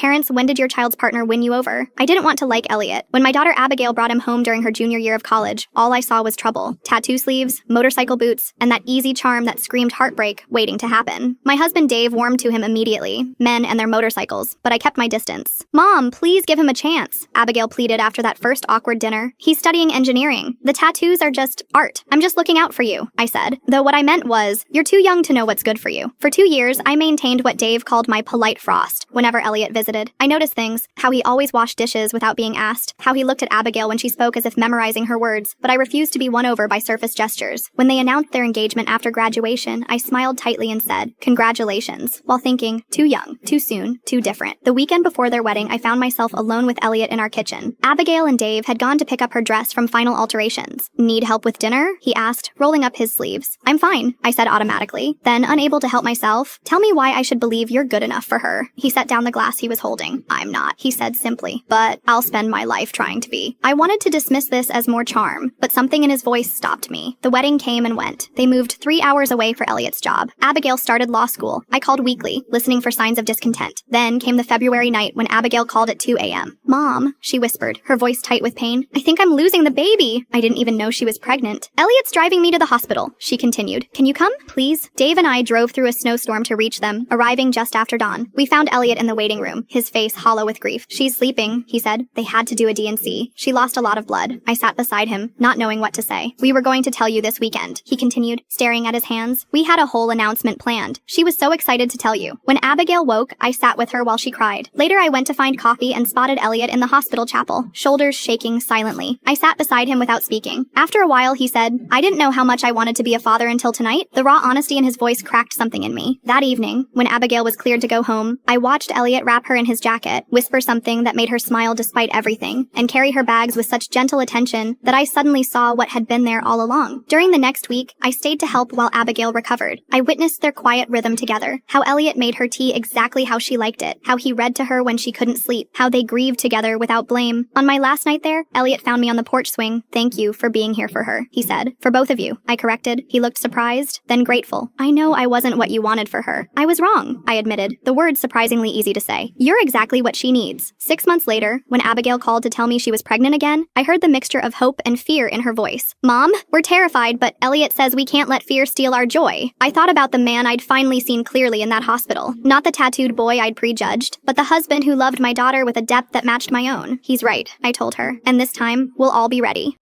Parents, when did your child's partner win you over? I didn't want to like Elliot. When my daughter Abigail brought him home during her junior year of college, all I saw was trouble. Tattoo sleeves, motorcycle boots, and that easy charm that screamed heartbreak waiting to happen. My husband Dave warmed to him immediately, men and their motorcycles, but I kept my distance. Mom, please give him a chance, Abigail pleaded after that first awkward dinner. He's studying engineering. The tattoos are just art. I'm just looking out for you, I said. Though what I meant was, you're too young to know what's good for you. For 2 years, I maintained what Dave called my polite frost whenever Elliot visited. I noticed things, how he always washed dishes without being asked, how he looked at Abigail when she spoke as if memorizing her words, but I refused to be won over by surface gestures. When they announced their engagement after graduation, I smiled tightly and said, congratulations, while thinking, too young, too soon, too different. The weekend before their wedding, I found myself alone with Elliot in our kitchen. Abigail and Dave had gone to pick up her dress from final alterations. Need help with dinner? He asked, rolling up his sleeves. I'm fine, I said automatically. Then, unable to help myself, tell me why I should believe you're good enough for her. He set down the glass he was holding. I'm not, he said simply, but I'll spend my life trying to be. I wanted to dismiss this as more charm, but something in his voice stopped me. The wedding came and went. They moved 3 hours away for Elliot's job. Abigail started law school. I called weekly, listening for signs of discontent. Then came the February night when Abigail called at 2 a.m. Mom, she whispered, her voice tight with pain. I think I'm losing the baby. I didn't even know she was pregnant. Elliot's driving me to the hospital, she continued. Can you come, please? Dave and I drove through a snowstorm to reach them, arriving just after dawn. We found Elliot in the waiting room, his face hollow with grief. She's sleeping, he said. They had to do a D&C. She lost a lot of blood. I sat beside him, not knowing what to say. We were going to tell you this weekend, he continued, staring at his hands. We had a whole announcement planned. She was so excited to tell you. When Abigail woke, I sat with her while she cried. Later, I went to find coffee and spotted Elliot in the hospital chapel, shoulders shaking silently. I sat beside him without speaking. After a while, he said, I didn't know how much I wanted to be a father until tonight. The raw honesty in his voice cracked something in me. That evening, when Abigail was cleared to go home, I watched Elliot wrap her in his jacket, whisper something that made her smile despite everything, and carry her bags with such gentle attention that I suddenly saw what had been there all along. During the next week, I stayed to help while Abigail recovered. I witnessed their quiet rhythm together, how Elliot made her tea exactly how she liked it, how he read to her when she couldn't sleep, how they grieved together without blame. On my last night there, Elliot found me on the porch swing. Thank you for being here for her, he said. For both of you, I corrected. He looked surprised, then grateful. I know I wasn't what you wanted for her. I was wrong, I admitted, the words surprisingly easy to say. You're exactly what she needs. 6 months later, when Abigail called to tell me she was pregnant again, I heard the mixture of hope and fear in her voice. Mom, we're terrified, but Elliot says we can't let fear steal our joy. I thought about the man I'd finally seen clearly in that hospital. Not the tattooed boy I'd prejudged, but the husband who loved my daughter with a depth that matched my own. He's right, I told her, and this time, we'll all be ready.